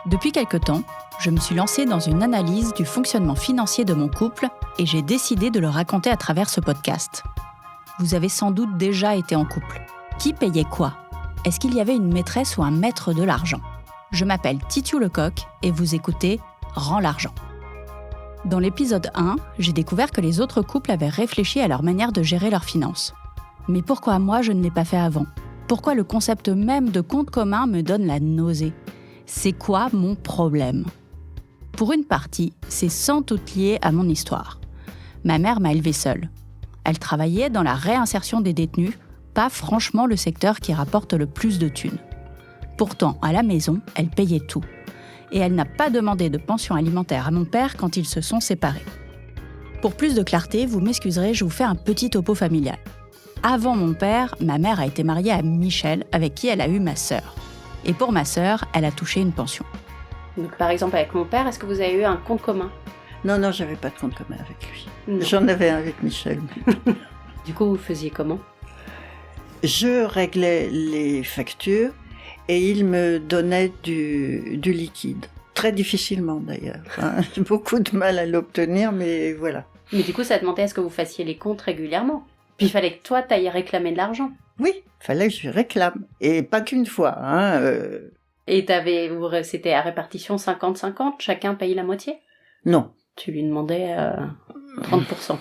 Depuis quelque temps, je me suis lancée dans une analyse du fonctionnement financier de mon couple et j'ai décidé de le raconter à travers ce podcast. Vous avez sans doute déjà été en couple. Qui payait quoi ? Est-ce qu'il y avait une maîtresse ou un maître de l'argent ? Je m'appelle Titiou Lecoq et vous écoutez Rends l'argent. Dans l'épisode 1, j'ai découvert que les autres couples avaient réfléchi à leur manière de gérer leurs finances. Mais pourquoi moi je ne l'ai pas fait avant ? Pourquoi le concept même de compte commun me donne la nausée ? C'est quoi mon problème ? Pour une partie, c'est sans doute lié à mon histoire. Ma mère m'a élevée seule. Elle travaillait dans la réinsertion des détenus, pas franchement le secteur qui rapporte le plus de thunes. Pourtant, à la maison, elle payait tout. Et elle n'a pas demandé de pension alimentaire à mon père quand ils se sont séparés. Pour plus de clarté, vous m'excuserez, je vous fais un petit topo familial. Avant mon père, ma mère a été mariée à Michel, avec qui elle a eu ma sœur. Et pour ma sœur, elle a touché une pension. Donc, par exemple, avec mon père, est-ce que vous avez eu un compte commun ? Non, j'avais pas de compte commun avec lui. Non. J'en avais un avec Michel. Du coup, vous faisiez comment ? Je réglais les factures et il me donnait du liquide. Très difficilement d'ailleurs. J'ai beaucoup de mal à l'obtenir, mais voilà. Mais du coup, ça demandait à ce que vous fassiez les comptes régulièrement. Puis il fallait que toi, t'ailles réclamer de l'argent. Oui, fallait que je réclame. Et pas qu'une fois. Et c'était à répartition 50-50, chacun paye la moitié ? Non. Tu lui demandais 30%.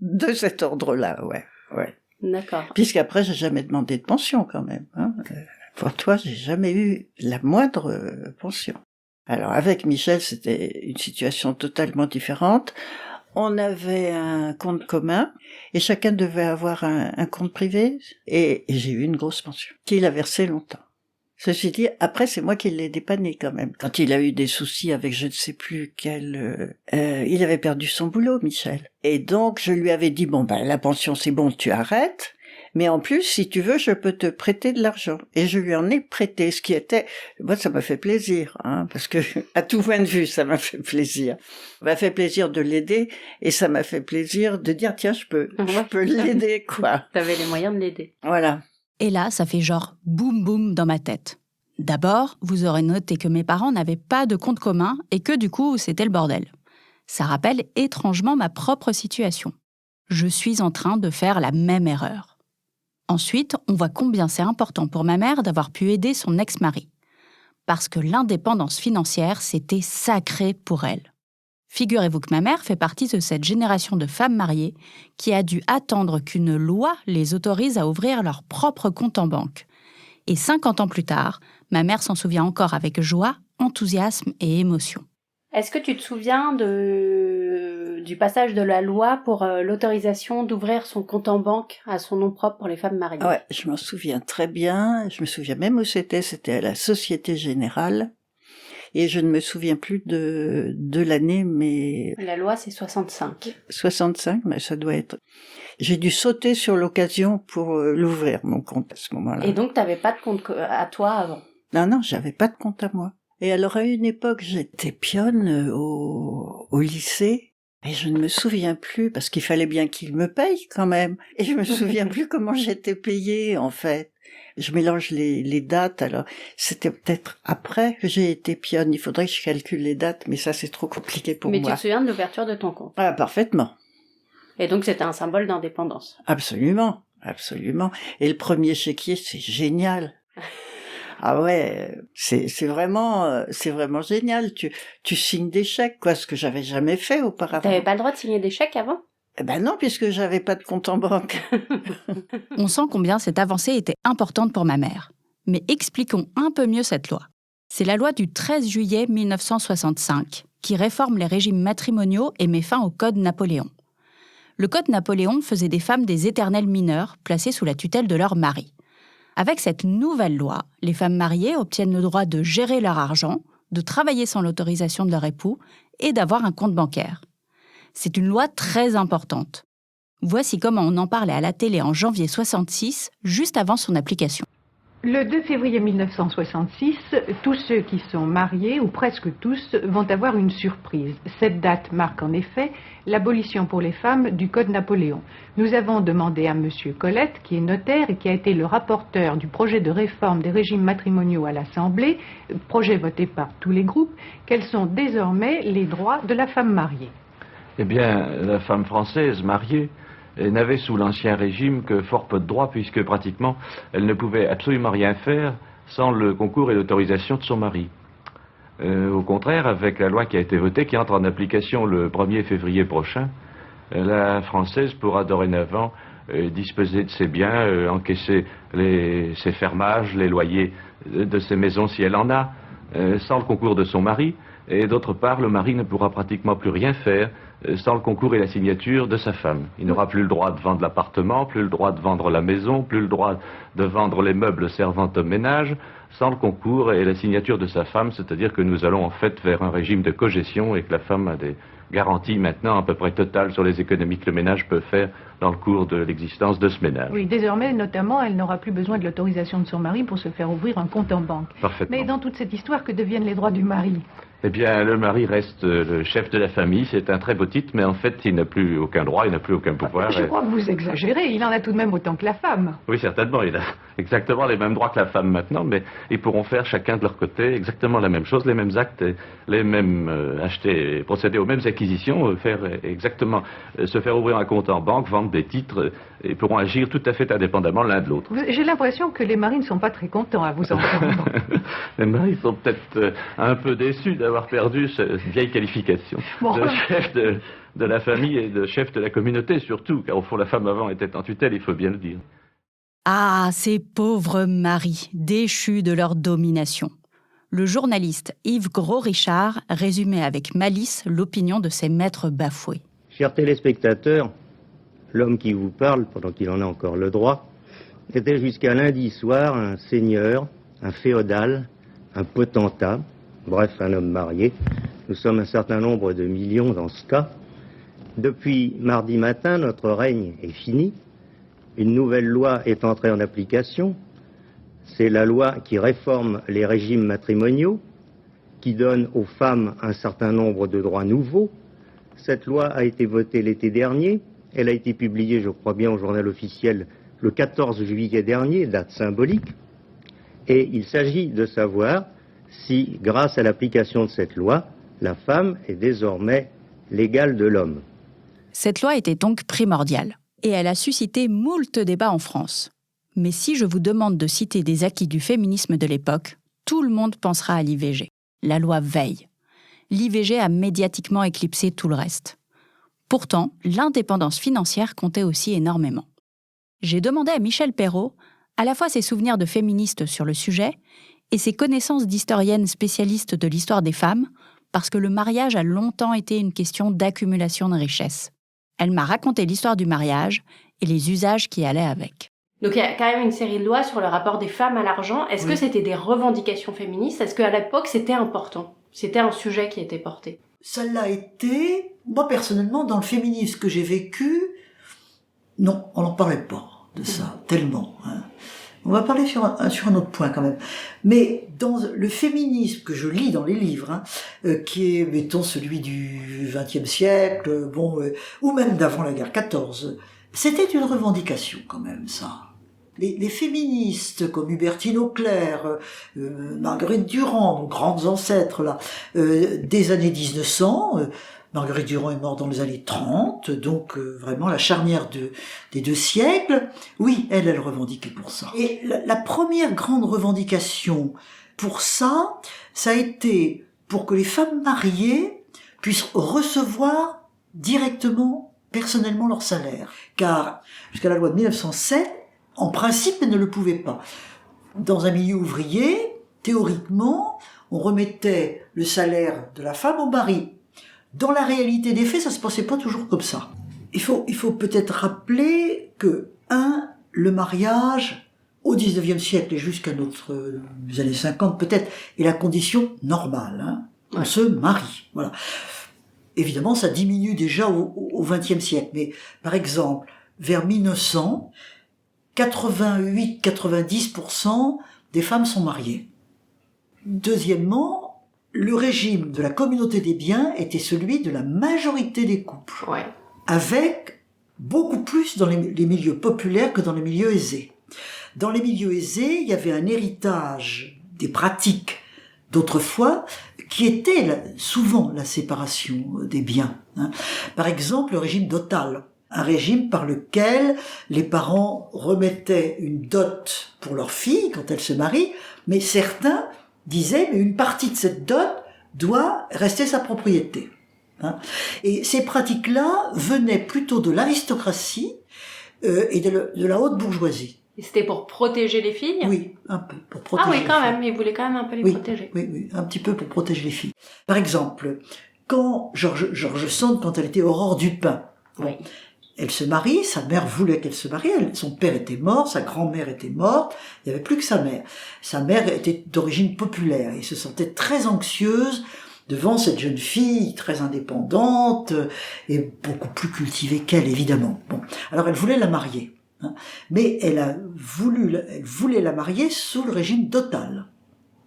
De cet ordre-là, ouais. D'accord. Puisqu'après, j'ai jamais demandé de pension quand même. Pour toi, j'ai jamais eu la moindre pension. Alors avec Michel, c'était une situation totalement différente. On avait un compte commun et chacun devait avoir un compte privé et j'ai eu une grosse pension qu'il a versé longtemps. Ceci dit, après c'est moi qui l'ai dépanné quand même. Quand il a eu des soucis avec je ne sais plus quel... il avait perdu son boulot, Michel. Et donc je lui avais dit, la pension c'est bon, tu arrêtes. Mais en plus, si tu veux, je peux te prêter de l'argent. Et je lui en ai prêté, ce qui était... Moi, ça m'a fait plaisir, parce que, à tout point de vue, ça m'a fait plaisir. Ça m'a fait plaisir de l'aider, et ça m'a fait plaisir de dire, tiens, je peux l'aider, quoi. T'avais les moyens de l'aider. Voilà. Et là, ça fait genre boum boum dans ma tête. D'abord, vous aurez noté que mes parents n'avaient pas de compte commun et que du coup, c'était le bordel. Ça rappelle étrangement ma propre situation. Je suis en train de faire la même erreur. Ensuite, on voit combien c'est important pour ma mère d'avoir pu aider son ex-mari. Parce que l'indépendance financière, c'était sacré pour elle. Figurez-vous que ma mère fait partie de cette génération de femmes mariées qui a dû attendre qu'une loi les autorise à ouvrir leur propre compte en banque. Et 50 ans plus tard, ma mère s'en souvient encore avec joie, enthousiasme et émotion. Est-ce que tu te souviens du passage de la loi pour l'autorisation d'ouvrir son compte en banque à son nom propre pour les femmes mariées ? Ouais, je m'en souviens très bien. Je me souviens même où c'était à la Société Générale. Et je ne me souviens plus de l'année, mais... La loi, c'est 65. 65, mais ça doit être... J'ai dû sauter sur l'occasion pour l'ouvrir, mon compte, à ce moment-là. Et donc, t'avais pas de compte à toi avant ? Non, j'avais pas de compte à moi. Et alors, à une époque, j'étais pionne au lycée, et je ne me souviens plus, parce qu'il fallait bien qu'il me paye quand même. Et je me souviens plus comment j'étais payée, en fait. Je mélange les dates, alors c'était peut-être après que j'ai été pionne. Il faudrait que je calcule les dates, mais ça, c'est trop compliqué pour moi. Mais tu te souviens de l'ouverture de ton compte ? Ah, parfaitement. Et donc, c'était un symbole d'indépendance. Absolument. Et le premier chéquier, c'est génial. Ah ouais, c'est vraiment génial. Tu signes des chèques, quoi, ce que j'avais jamais fait auparavant. T'avais pas le droit de signer des chèques avant ? Ben non, puisque j'avais pas de compte en banque. On sent combien cette avancée était importante pour ma mère. Mais expliquons un peu mieux cette loi. C'est la loi du 13 juillet 1965 qui réforme les régimes matrimoniaux et met fin au Code Napoléon. Le Code Napoléon faisait des femmes des éternelles mineures placées sous la tutelle de leur mari. Avec cette nouvelle loi, les femmes mariées obtiennent le droit de gérer leur argent, de travailler sans l'autorisation de leur époux et d'avoir un compte bancaire. C'est une loi très importante. Voici comment on en parlait à la télé en janvier 66, juste avant son application. Le 2 février 1966, tous ceux qui sont mariés, ou presque tous, vont avoir une surprise. Cette date marque en effet l'abolition pour les femmes du Code Napoléon. Nous avons demandé à M. Colette, qui est notaire et qui a été le rapporteur du projet de réforme des régimes matrimoniaux à l'Assemblée, projet voté par tous les groupes, quels sont désormais les droits de la femme mariée. Eh bien, la femme française mariée n'avait sous l'Ancien Régime que fort peu de droits, puisque pratiquement elle ne pouvait absolument rien faire sans le concours et l'autorisation de son mari. Au contraire, avec la loi qui a été votée, qui entre en application le 1er février prochain, la Française pourra dorénavant disposer de ses biens, encaisser ses fermages, les loyers de ses maisons si elle en a, sans le concours de son mari. Et d'autre part, le mari ne pourra pratiquement plus rien faire sans le concours et la signature de sa femme. Il n'aura plus le droit de vendre l'appartement, plus le droit de vendre la maison, plus le droit de vendre les meubles servant au ménage, sans le concours et la signature de sa femme, c'est-à-dire que nous allons en fait vers un régime de cogestion et que la femme a des garanties maintenant à peu près totales sur les économies que le ménage peut faire dans le cours de l'existence de ce ménage. Oui, désormais, notamment, elle n'aura plus besoin de l'autorisation de son mari pour se faire ouvrir un compte en banque. Parfaitement. Mais dans toute cette histoire, que deviennent les droits du mari ? Eh bien, le mari reste le chef de la famille, c'est un très beau titre, mais en fait, il n'a plus aucun droit, il n'a plus aucun pouvoir. Je crois que vous exagérez, il en a tout de même autant que la femme. Oui, certainement, il a exactement les mêmes droits que la femme maintenant, mais ils pourront faire chacun de leur côté exactement la même chose, les mêmes actes, les mêmes acheter, procéder aux mêmes acquisitions, faire exactement, se faire ouvrir un compte en banque, vendre des titres, et pourront agir tout à fait indépendamment l'un de l'autre. J'ai l'impression que les maris ne sont pas très contents à vous entendre. Les maris sont peut-être un peu déçus d'avoir perdu cette vieille qualification de chef de la famille et de chef de la communauté surtout, car au fond la femme avant était en tutelle, il faut bien le dire. Ah, ces pauvres maris, déchus de leur domination. Le journaliste Yves Gros-Richard résumait avec malice l'opinion de ses maîtres bafoués. Chers téléspectateurs, l'homme qui vous parle, pendant qu'il en a encore le droit, était jusqu'à lundi soir un seigneur, un féodal, un potentat, bref, un homme marié. Nous sommes un certain nombre de millions dans ce cas. Depuis mardi matin, notre règne est fini. Une nouvelle loi est entrée en application. C'est la loi qui réforme les régimes matrimoniaux, qui donne aux femmes un certain nombre de droits nouveaux. Cette loi a été votée l'été dernier. Elle a été publiée, je crois bien, au journal officiel le 14 juillet dernier, date symbolique. Et il s'agit de savoir si, grâce à l'application de cette loi, la femme est désormais l'égale de l'homme. Cette loi était donc primordiale, et elle a suscité moult débats en France. Mais si je vous demande de citer des acquis du féminisme de l'époque, tout le monde pensera à l'IVG. La loi Veil. L'IVG a médiatiquement éclipsé tout le reste. Pourtant, l'indépendance financière comptait aussi énormément. J'ai demandé à Michel Perrault à la fois ses souvenirs de féministe sur le sujet et ses connaissances d'historienne spécialiste de l'histoire des femmes, parce que le mariage a longtemps été une question d'accumulation de richesses. Elle m'a raconté l'histoire du mariage et les usages qui allaient avec. Donc il y a quand même une série de lois sur le rapport des femmes à l'argent. Est-ce que c'était des revendications féministes ? Est-ce qu'à l'époque c'était important ? C'était un sujet qui était porté ? Ça l'a été, moi personnellement, dans le féminisme que j'ai vécu, non, on n'en parlait pas de ça, tellement. Hein. On va parler sur un autre point quand même. Mais dans le féminisme que je lis dans les livres, qui est, mettons, celui du XXe siècle, ou même d'avant la guerre 14, c'était une revendication quand même, ça. Les féministes comme Hubertine Auclair, Marguerite Durand, nos grandes ancêtres là, des années 1900, Marguerite Durand est morte dans les années 30, donc vraiment la charnière des deux siècles. Oui, elle revendiquait pour ça. Et la première grande revendication pour ça a été pour que les femmes mariées puissent recevoir directement, personnellement leur salaire. Car jusqu'à la loi de 1907, en principe, elle ne le pouvait pas. Dans un milieu ouvrier, théoriquement, on remettait le salaire de la femme au mari. Dans la réalité des faits, ça se passait pas toujours comme ça. Il faut peut-être rappeler que, le mariage, au 19e siècle et jusqu'à les années 50 peut-être, est la condition normale. Hein. On se marie. Voilà. Évidemment, ça diminue déjà au 20e siècle. Mais, par exemple, vers 1900, 88-90% des femmes sont mariées. Deuxièmement, le régime de la communauté des biens était celui de la majorité des couples, Ouais. avec beaucoup plus dans les milieux populaires que dans les milieux aisés. Dans les milieux aisés, il y avait un héritage des pratiques d'autrefois qui était souvent la séparation des biens. Par exemple, le régime dotal, un régime par lequel les parents remettaient une dot pour leur fille quand elle se marie, mais certains disaient mais une partie de cette dot doit rester sa propriété. Et ces pratiques-là venaient plutôt de l'aristocratie et de la haute bourgeoisie. Et c'était pour protéger les filles? Oui, un peu, pour protéger. Ah oui, les quand filles. même, ils voulaient quand même un peu les Oui, protéger. oui, un petit peu pour protéger les filles. Par exemple, quand George Sand, quand elle était Aurore Dupin, Oui. elle se marie, sa mère voulait qu'elle se marie, son père était mort, sa grand-mère était morte, il n'y avait plus que sa mère. Sa mère était d'origine populaire et se sentait très anxieuse devant cette jeune fille très indépendante et beaucoup plus cultivée qu'elle, évidemment. Bon, alors elle voulait la marier. Mais elle voulait la marier sous le régime dotal.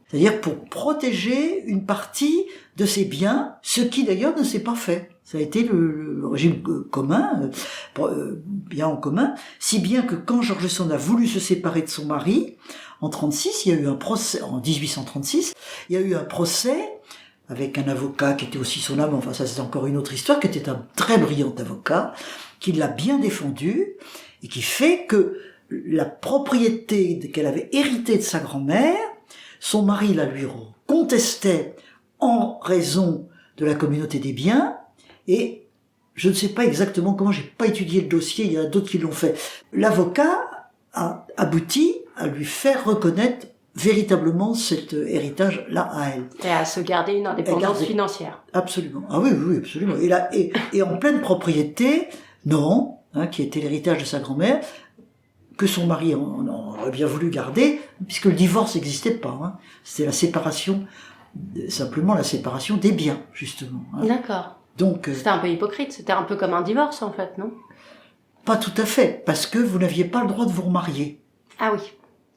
C'est-à-dire pour protéger une partie de ses biens, ce qui d'ailleurs ne s'est pas fait. Ça a été le régime commun, bien en commun, si bien que quand George Sand a voulu se séparer de son mari, en 1836, il y a eu un procès avec un avocat qui était aussi son amant, enfin ça c'est encore une autre histoire, qui était un très brillant avocat, qui l'a bien défendu, et qui fait que la propriété qu'elle avait héritée de sa grand-mère, son mari la lui contestait en raison de la communauté des biens, et je ne sais pas exactement comment, j'ai pas étudié le dossier, il y en a d'autres qui l'ont fait. L'avocat a abouti à lui faire reconnaître véritablement cet héritage-là à elle. Et à se garder une indépendance financière. Absolument. Ah oui, absolument. Et en pleine propriété, non, qui était l'héritage de sa grand-mère, que son mari en aurait bien voulu garder, puisque le divorce n'existait pas. C'était la séparation, simplement la séparation des biens, justement. D'accord. Donc, c'était un peu hypocrite, c'était un peu comme un divorce en fait, non? Pas tout à fait, parce que vous n'aviez pas le droit de vous remarier. Ah oui.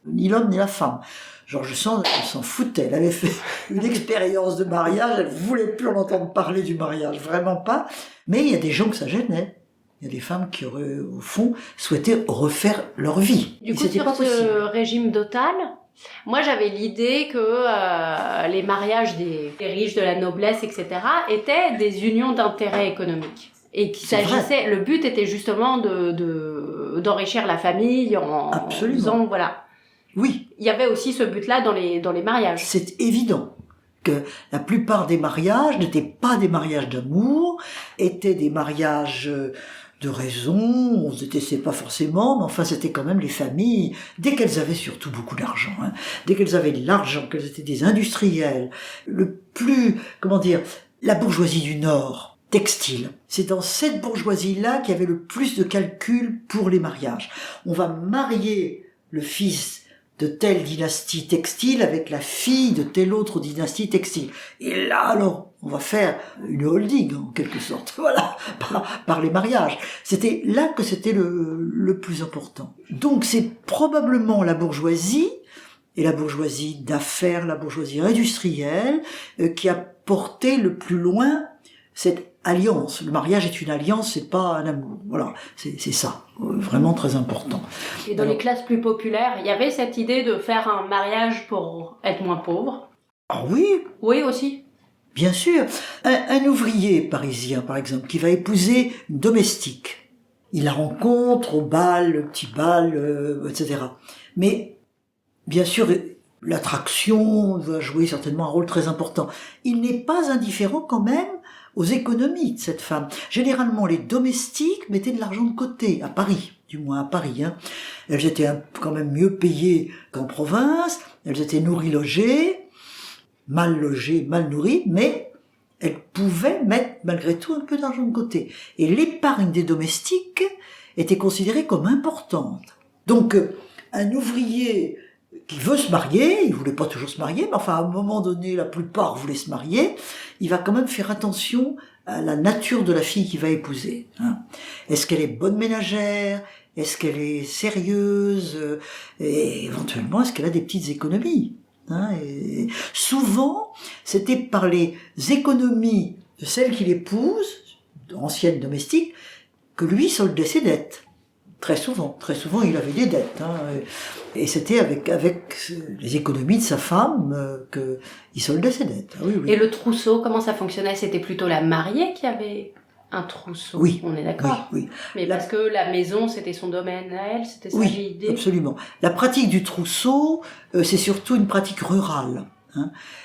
Ni l'homme ni la femme. George Sand, elle s'en foutait. Elle avait fait une expérience de mariage, elle voulait plus en entendre parler du mariage, vraiment pas. Mais il y a des gens que ça gênait. Il y a des femmes qui auraient, au fond, souhaité refaire leur vie. Du coup, sur ce régime dotal, moi j'avais l'idée que les mariages des riches, de la noblesse, etc., étaient des unions d'intérêt économique. Et qu'il s'agissait, le but était justement d'enrichir la famille en faisant, voilà. Oui. Il y avait aussi ce but-là dans les mariages. C'est évident que la plupart des mariages n'étaient pas des mariages d'amour, étaient des mariages de raison, on se détestait pas forcément, mais enfin c'était quand même les familles, dès qu'elles avaient surtout beaucoup d'argent, dès qu'elles avaient de l'argent, qu'elles étaient des industriels, la bourgeoisie du Nord, textile. C'est dans cette bourgeoisie-là qu'il y avait le plus de calculs pour les mariages. On va marier le fils de telle dynastie textile avec la fille de telle autre dynastie textile. Et là, alors, on va faire une holding, en quelque sorte, voilà, par les mariages. C'était là que c'était le plus important. Donc, c'est probablement la bourgeoisie, et la bourgeoisie d'affaires, la bourgeoisie industrielle, qui a porté le plus loin cette alliance. Le mariage est une alliance, c'est pas un amour. Voilà, c'est ça, vraiment très important. Et dans les classes plus populaires, il y avait cette idée de faire un mariage pour être moins pauvre. Ah oui. Oui, aussi. Bien sûr. Un ouvrier parisien, par exemple, qui va épouser une domestique. Il la rencontre au bal, le petit bal, etc. Mais, bien sûr, l'attraction va jouer certainement un rôle très important. Il n'est pas indifférent quand même aux économies de cette femme. Généralement, les domestiques mettaient de l'argent de côté, à Paris, du moins à Paris. Elles étaient quand même mieux payées qu'en province, elles étaient nourries, logées, mal nourries, mais elles pouvaient mettre malgré tout un peu d'argent de côté. Et l'épargne des domestiques était considérée comme importante. Donc, un ouvrier qui veut se marier, il voulait pas toujours se marier, mais enfin à un moment donné, la plupart voulaient se marier, il va quand même faire attention à la nature de la fille qu'il va épouser. Est-ce qu'elle est bonne ménagère? Est-ce qu'elle est sérieuse? Et éventuellement, est-ce qu'elle a des petites économies? Et souvent, c'était par les économies de celle qui l'épouse, ancienne domestique, que lui soldait ses dettes. Très souvent, il avait des dettes. Et c'était avec les économies de sa femme qu'il soldait ses dettes. Ah, oui. Et le trousseau, comment ça fonctionnait? C'était plutôt la mariée qui avait un trousseau. Oui. On est d'accord. Oui. Mais parce que la maison, c'était son domaine à elle, c'était ça l'idée. Oui, absolument. La pratique du trousseau, c'est surtout une pratique rurale,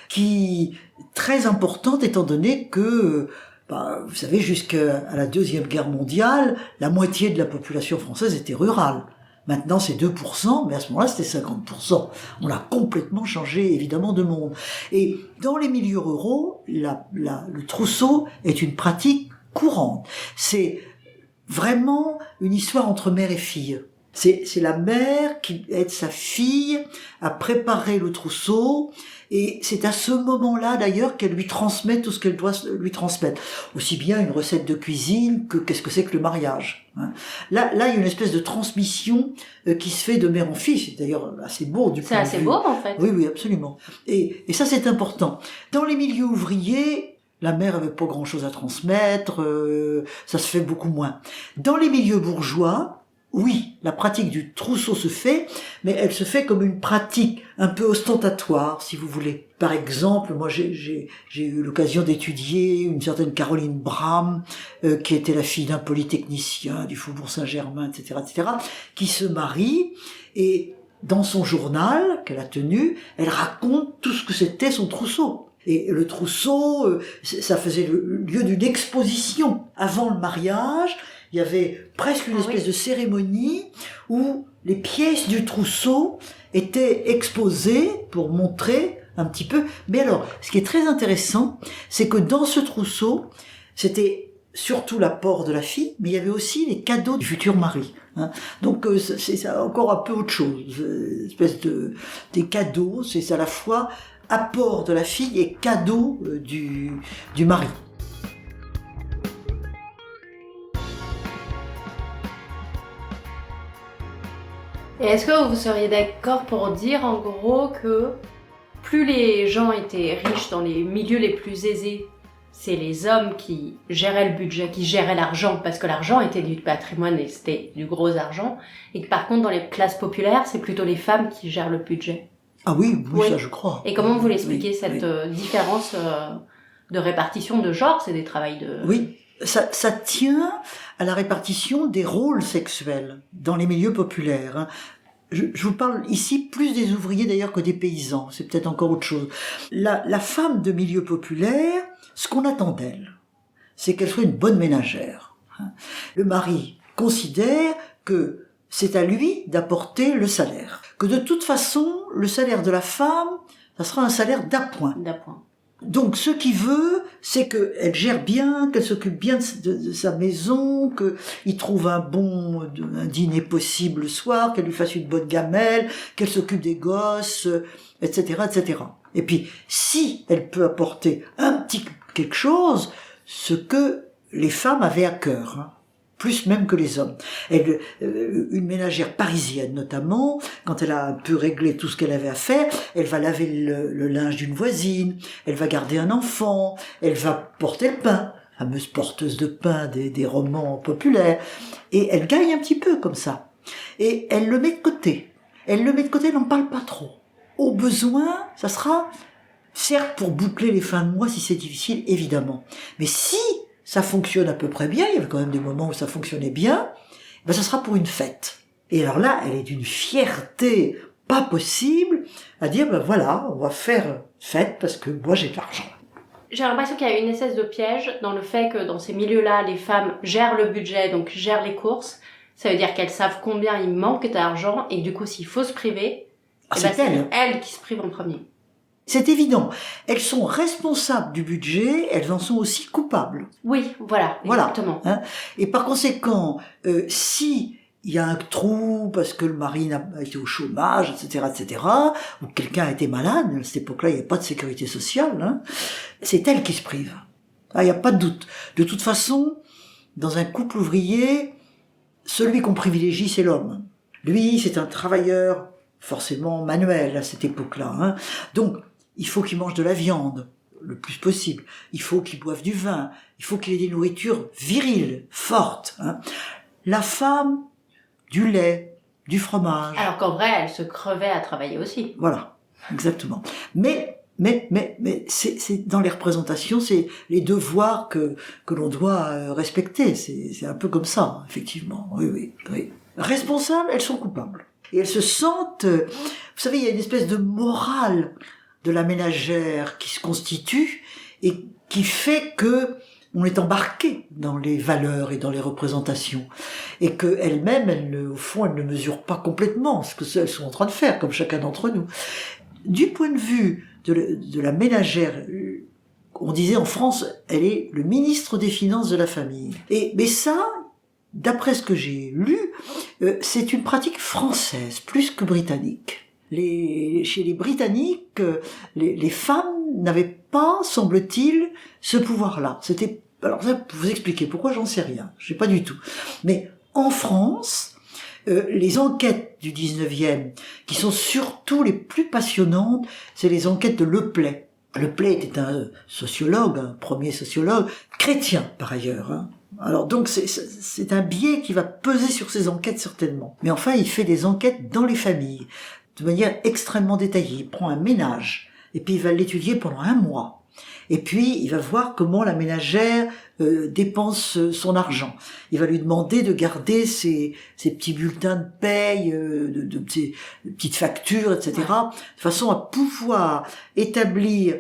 qui est très importante étant donné que vous savez, jusqu'à la Deuxième Guerre mondiale, la moitié de la population française était rurale. Maintenant, c'est 2%, mais à ce moment-là, c'était 50%. On a complètement changé, évidemment, de monde. Et dans les milieux ruraux, le trousseau est une pratique courante. C'est vraiment une histoire entre mère et fille. C'est la mère qui aide sa fille à préparer le trousseau, et c'est à ce moment-là d'ailleurs qu'elle lui transmet tout ce qu'elle doit lui transmettre. Aussi bien une recette de cuisine que qu'est-ce que c'est que le mariage. Là, il y a une espèce de transmission qui se fait de mère en fille. C'est d'ailleurs assez beau du point de vue. C'est assez beau en fait. Oui, absolument. Et ça, c'est important. Dans les milieux ouvriers, la mère avait pas grand-chose à transmettre, ça se fait beaucoup moins. Dans les milieux bourgeois, oui, la pratique du trousseau se fait, mais elle se fait comme une pratique un peu ostentatoire, si vous voulez. Par exemple, moi j'ai eu l'occasion d'étudier une certaine Caroline Bram, qui était la fille d'un polytechnicien du Faubourg Saint-Germain, etc., qui se marie, et dans son journal qu'elle a tenu, elle raconte tout ce que c'était son trousseau. Et le trousseau, ça faisait le lieu d'une exposition. Avant le mariage, il y avait presque une espèce de cérémonie où les pièces du trousseau étaient exposées pour montrer un petit peu. Mais alors, ce qui est très intéressant, c'est que dans ce trousseau, c'était surtout l'apport de la fille, mais il y avait aussi les cadeaux du futur mari. Donc c'est encore un peu autre chose. Une espèce des cadeaux, c'est à la fois apport de la fille et cadeau du mari. Et est-ce que vous seriez d'accord pour dire en gros que plus les gens étaient riches dans les milieux les plus aisés, c'est les hommes qui géraient le budget, qui géraient l'argent, parce que l'argent était du patrimoine et c'était du gros argent, et que par contre dans les classes populaires, c'est plutôt les femmes qui gèrent le budget? Ah oui, ça je crois. Et comment vous l'expliquez cette différence de répartition de genre? C'est des travails de... Oui, ça tient à la répartition des rôles sexuels dans les milieux populaires. Je vous parle ici plus des ouvriers d'ailleurs que des paysans, c'est peut-être encore autre chose. La femme de milieu populaire, ce qu'on attend d'elle, c'est qu'elle soit une bonne ménagère. Le mari considère que c'est à lui d'apporter le salaire, que de toute façon, le salaire de la femme, ça sera un salaire d'appoint. Donc, ce qu'il veut, c'est qu'elle gère bien, qu'elle s'occupe bien de sa maison, qu'il trouve un dîner possible le soir, qu'elle lui fasse une bonne gamelle, qu'elle s'occupe des gosses, etc., etc. Et puis, si elle peut apporter un petit quelque chose, ce que les femmes avaient à cœur, plus même que les hommes. Une ménagère parisienne notamment, quand elle a un peu réglé tout ce qu'elle avait à faire, elle va laver le linge d'une voisine, elle va garder un enfant, elle va porter le pain, fameuse porteuse de pain des romans populaires, et elle gagne un petit peu comme ça. Et elle le met de côté. Elle n'en parle pas trop. Au besoin, ça sera, certes pour boucler les fins de mois si c'est difficile, évidemment. Mais si ça fonctionne à peu près bien, il y avait quand même des moments où ça fonctionnait bien, ça sera pour une fête. Et alors là, elle est d'une fierté pas possible à dire, voilà, on va faire fête parce que moi j'ai de l'argent. J'ai l'impression qu'il y a une espèce de piège dans le fait que dans ces milieux-là, les femmes gèrent le budget, donc gèrent les courses. Ça veut dire qu'elles savent combien il manque d'argent et du coup, s'il faut se priver, c'est elles qui se privent en premier. C'est évident. Elles sont responsables du budget, elles en sont aussi coupables. Oui, voilà. Exactement. Et par conséquent, si il y a un trou parce que le mari a été au chômage, etc., ou quelqu'un a été malade, à cette époque-là, il n'y a pas de sécurité sociale, c'est elles qui se privent. Il n'y a pas de doute. De toute façon, dans un couple ouvrier, celui qu'on privilégie, c'est l'homme. Lui, c'est un travailleur forcément manuel à cette époque-là. Hein. Donc, il faut qu'il mange de la viande le plus possible. Il faut qu'il boive du vin. Il faut qu'il ait des nourritures viriles, fortes. Hein. La femme, du lait, du fromage. Alors qu'en vrai, elle se crevait à travailler aussi. Voilà, exactement. Mais c'est dans les représentations, c'est les devoirs que l'on doit respecter. C'est un peu comme ça, effectivement. Oui. Responsables, elles sont coupables. Et elles se sentent... vous savez, il y a une espèce de morale de la ménagère qui se constitue et qui fait que on est embarqué dans les valeurs et dans les représentations. Et qu'elles-mêmes, au fond, elles ne mesurent pas complètement ce qu'elles sont en train de faire, comme chacun d'entre nous. Du point de vue de la ménagère, on disait en France, elle est le ministre des Finances de la famille. Mais ça, d'après ce que j'ai lu, c'est une pratique française, plus que britannique. Chez les Britanniques, les femmes n'avaient pas, semble-t-il, ce pouvoir-là. Alors ça, pour vous expliquer pourquoi, j'en sais rien. Je sais pas du tout. Mais en France, les enquêtes du 19e, qui sont surtout les plus passionnantes, c'est les enquêtes de Leplay. Leplay était un sociologue, un premier sociologue, chrétien par ailleurs. Hein. Alors donc c'est un biais qui va peser sur ces enquêtes certainement. Mais enfin, il fait des enquêtes dans les familles, de manière extrêmement détaillée. Il prend un ménage, et puis il va l'étudier pendant 1 mois. Et puis, il va voir comment la ménagère dépense son argent. Il va lui demander de garder ses petits bulletins de paye, de petites factures, etc., de façon à pouvoir établir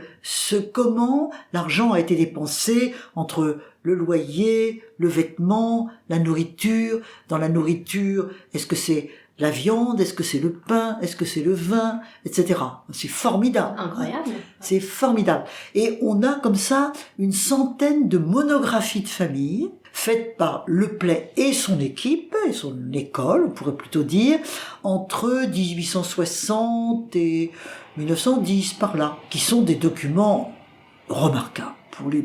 comment l'argent a été dépensé entre le loyer, le vêtement, la nourriture. Dans la nourriture, est-ce que c'est la viande, est-ce que c'est le pain, est-ce que c'est le vin, etc. C'est formidable. Incroyable. C'est formidable. Et on a comme ça une centaine de monographies de famille faites par Leplay et son équipe, et son école, on pourrait plutôt dire, entre 1860 et 1910 par là, qui sont des documents remarquables.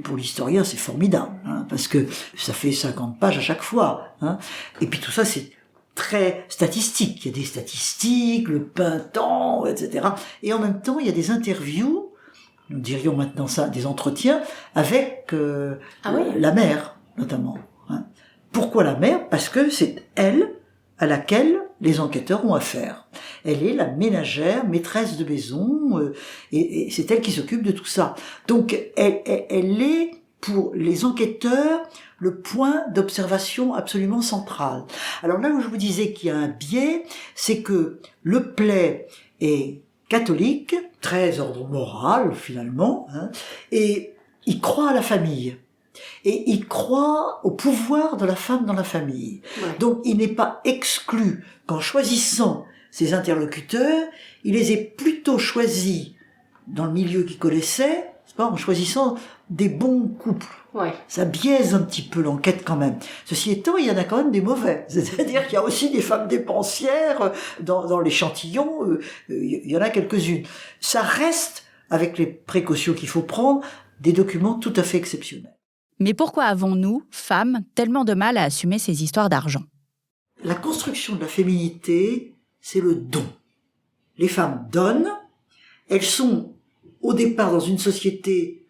Pour l'historien, c'est formidable, hein, parce que ça fait 50 pages à chaque fois. Hein. Et puis tout ça, c'est très statistique. Il y a des statistiques, le pain-temps, etc. Et en même temps, il y a des interviews, nous dirions maintenant ça, des entretiens, avec la mère, notamment. Hein. Pourquoi la mère ? Parce que c'est elle à laquelle les enquêteurs ont affaire. Elle est la ménagère, maîtresse de maison, et c'est elle qui s'occupe de tout ça. Donc, elle est, pour les enquêteurs, le point d'observation absolument central. Alors là où je vous disais qu'il y a un biais, c'est que Leplay est catholique, très ordre moral finalement, hein, et il croit à la famille. Et il croit au pouvoir de la femme dans la famille. Ouais. Donc il n'est pas exclu qu'en choisissant ses interlocuteurs, il les ait plutôt choisis dans le milieu qu'il connaissait, c'est pas, en choisissant des bons couples. Ouais. Ça biaise un petit peu l'enquête quand même. Ceci étant, il y en a quand même des mauvais. C'est-à-dire qu'il y a aussi des femmes dépensières dans l'échantillon, il y en a quelques-unes. Ça reste, avec les précautions qu'il faut prendre, des documents tout à fait exceptionnels. Mais pourquoi avons-nous, femmes, tellement de mal à assumer ces histoires d'argent ? La construction de la féminité, c'est le don. Les femmes donnent, elles sont au départ dans une société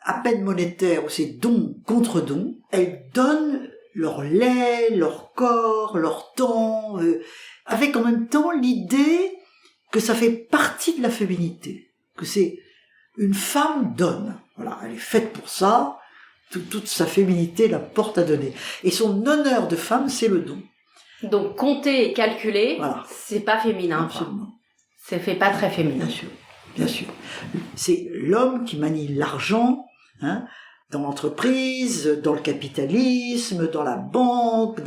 à peine monétaire, où c'est don contre don, elles donnent leur lait, leur corps, leur temps, avec en même temps l'idée que ça fait partie de la féminité, que c'est une femme donne. Voilà, elle est faite pour ça, toute sa féminité la porte à donner. Et son honneur de femme, c'est le don. Donc compter et calculer, voilà. C'est pas féminin. Absolument. Ça fait pas très féminin. Bien sûr. C'est l'homme qui manie l'argent, hein, dans l'entreprise, dans le capitalisme, dans la banque,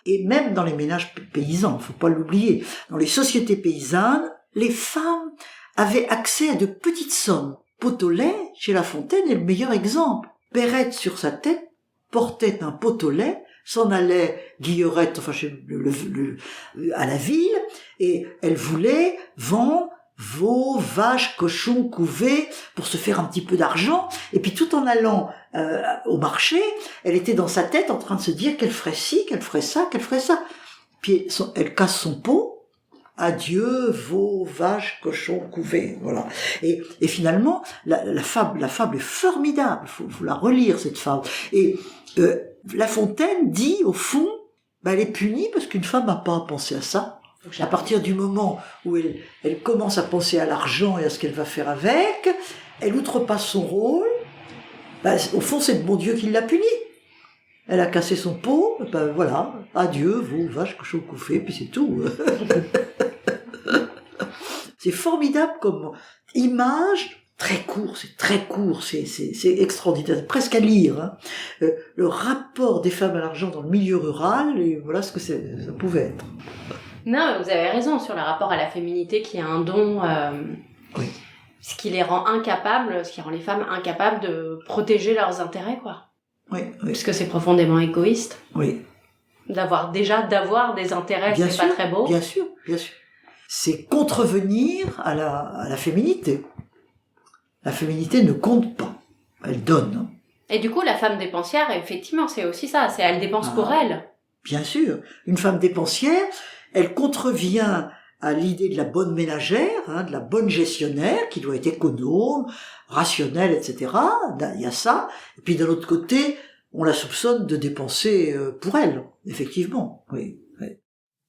et même dans les ménages paysans, faut pas l'oublier. Dans les sociétés paysannes, les femmes avaient accès à de petites sommes. Pot au lait, chez La Fontaine, est le meilleur exemple. Perrette sur sa tête portait un pot au lait, s'en allait Guillerette, à la ville, et elle voulait vendre veaux, vaches, cochons, couvées, pour se faire un petit peu d'argent. Et puis tout en allant au marché, elle était dans sa tête en train de se dire qu'elle ferait ci, qu'elle ferait ça, qu'elle ferait ça. puis elle casse son pot. Adieu, veaux, vaches, cochons, couvées, voilà. Et finalement, la fable est formidable. Faut la relire, cette fable. Et La Fontaine dit, au fond, elle est punie parce qu'une femme n'a pas à penser à ça. À partir du moment où elle commence à penser à l'argent et à ce qu'elle va faire avec, elle outrepasse son rôle. Au fond, c'est le bon Dieu qui l'a punie. Elle a cassé son pot, voilà, adieu, vous, vache, cochon, couffé, puis c'est tout. C'est formidable comme image, très court, c'est extraordinaire, c'est presque à lire. Hein. Le rapport des femmes à l'argent dans le milieu rural, et voilà ce que ça pouvait être. Non, vous avez raison sur le rapport à la féminité qui est un don... Oui. Ce qui les rend incapables, ce qui rend les femmes incapables de protéger leurs intérêts, quoi. Oui. Parce que c'est profondément égoïste. Oui. D'avoir des intérêts, bien c'est sûr, pas très beau. Bien sûr. C'est contrevenir à la féminité. La féminité ne compte pas. Elle donne. Et du coup, la femme dépensière, effectivement, c'est aussi ça. Elle dépense pour elle. Bien sûr. Une femme dépensière, elle contrevient à l'idée de la bonne ménagère, de la bonne gestionnaire, qui doit être économe, rationnelle, etc. Il y a ça. Et puis d'un autre côté, on la soupçonne de dépenser pour elle, effectivement. Oui.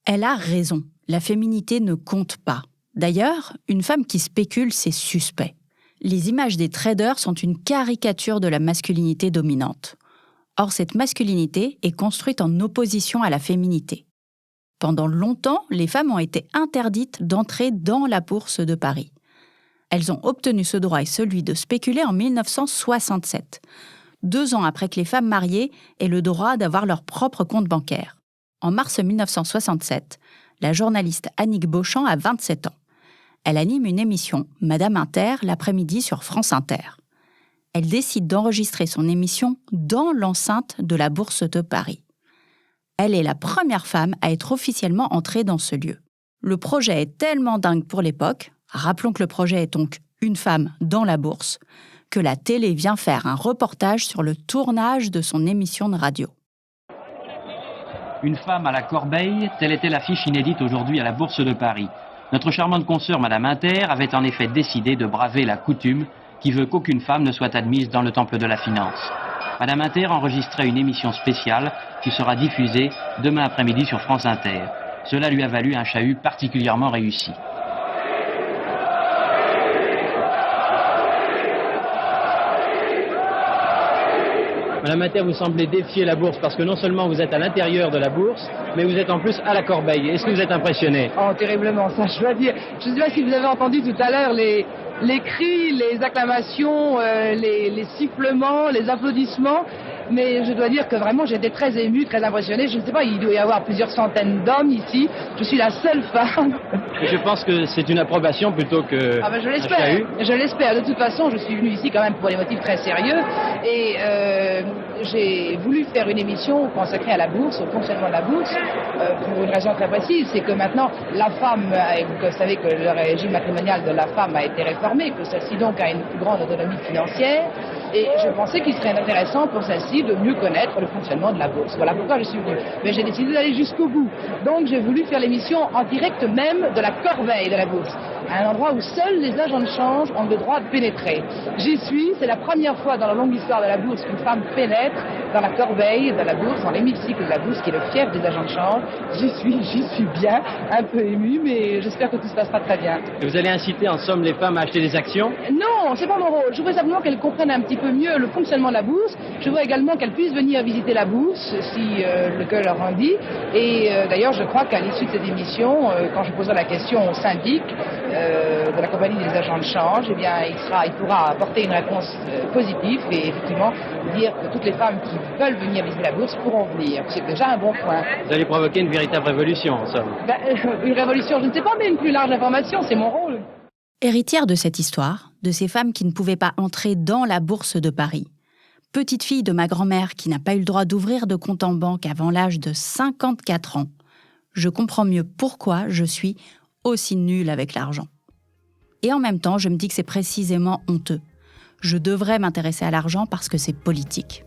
Elle a raison. La féminité ne compte pas. D'ailleurs, une femme qui spécule, c'est suspect. Les images des traders sont une caricature de la masculinité dominante. Or, cette masculinité est construite en opposition à la féminité. Pendant longtemps, les femmes ont été interdites d'entrer dans la bourse de Paris. Elles ont obtenu ce droit et celui de spéculer en 1967, 2 ans après que les femmes mariées aient le droit d'avoir leur propre compte bancaire. En mars 1967, la journaliste Annick Beauchamp a 27 ans. Elle anime une émission, Madame Inter, l'après-midi sur France Inter. Elle décide d'enregistrer son émission dans l'enceinte de la Bourse de Paris. Elle est la première femme à être officiellement entrée dans ce lieu. Le projet est tellement dingue pour l'époque, rappelons que le projet est donc une femme dans la bourse, que la télé vient faire un reportage sur le tournage de son émission de radio. Une femme à la corbeille, telle était l'affiche inédite aujourd'hui à la Bourse de Paris. Notre charmante consoeur Madame Inter avait en effet décidé de braver la coutume qui veut qu'aucune femme ne soit admise dans le temple de la finance. Madame Inter enregistrait une émission spéciale qui sera diffusée demain après-midi sur France Inter. Cela lui a valu un chahut particulièrement réussi. Madame Inter, vous semblez défier la bourse parce que non seulement vous êtes à l'intérieur de la bourse, mais vous êtes en plus à la corbeille. Est-ce que vous êtes impressionné? Oh, terriblement, ça je dois dire. Je ne sais pas si vous avez entendu tout à l'heure les cris, les acclamations, les sifflements, les applaudissements. Mais je dois dire que vraiment j'étais très émue, très impressionnée. Je ne sais pas, il doit y avoir plusieurs centaines d'hommes ici. Je suis la seule femme. Et je pense que c'est une approbation plutôt que je l'espère. Je l'espère. De toute façon, je suis venue ici quand même pour des motifs très sérieux. Et j'ai voulu faire une émission consacrée à la bourse, au fonctionnement de la bourse, pour une raison très précise. C'est que maintenant, la femme, vous savez que le régime matrimonial de la femme a été réformé, que celle-ci donc a une plus grande autonomie financière. Et je pensais qu'il serait intéressant pour celle-ci de mieux connaître le fonctionnement de la bourse. Voilà pourquoi je suis venue. Mais j'ai décidé d'aller jusqu'au bout. Donc j'ai voulu faire l'émission en direct même de la corbeille de la bourse, à un endroit où seuls les agents de change ont le droit de pénétrer. J'y suis, c'est la première fois dans la longue histoire de la bourse qu'une femme pénètre dans la corbeille de la bourse, dans l'hémicycle de la bourse, qui est le fief des agents de change. J'y suis bien, un peu émue, mais j'espère que tout se passera très bien. Et vous allez inciter en somme les femmes à acheter des actions? Non, c'est pas mon rôle. Je voudrais simplement qu'elles comprennent un petit peu mieux le fonctionnement de la bourse. Je veux également qu'elles puissent venir visiter la bourse si le cœur leur en dit. Et d'ailleurs, je crois qu'à l'issue de cette émission, quand je poserai la question au syndic de la compagnie des agents de change, eh bien, il pourra apporter une réponse positive et effectivement dire que toutes les femmes qui veulent venir visiter la bourse pourront venir. C'est déjà un bon point. Vous allez provoquer une véritable révolution, en somme. Une révolution, je ne sais pas, mais une plus large information, c'est mon rôle. Héritière de cette histoire, de ces femmes qui ne pouvaient pas entrer dans la bourse de Paris, petite fille de ma grand-mère qui n'a pas eu le droit d'ouvrir de compte en banque avant l'âge de 54 ans, je comprends mieux pourquoi je suis aussi nulle avec l'argent. Et en même temps, je me dis que c'est précisément honteux. Je devrais m'intéresser à l'argent parce que c'est politique.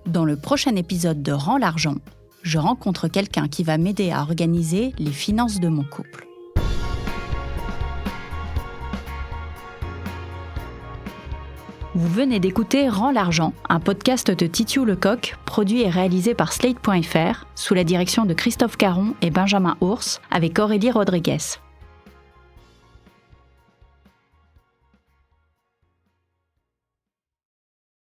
Dans le prochain épisode de Rends l'argent, je rencontre quelqu'un qui va m'aider à organiser les finances de mon couple. Vous venez d'écouter Rends l'argent, un podcast de Titiou Lecoq, produit et réalisé par Slate.fr, sous la direction de Christophe Caron et Benjamin Ours, avec Aurélie Rodriguez.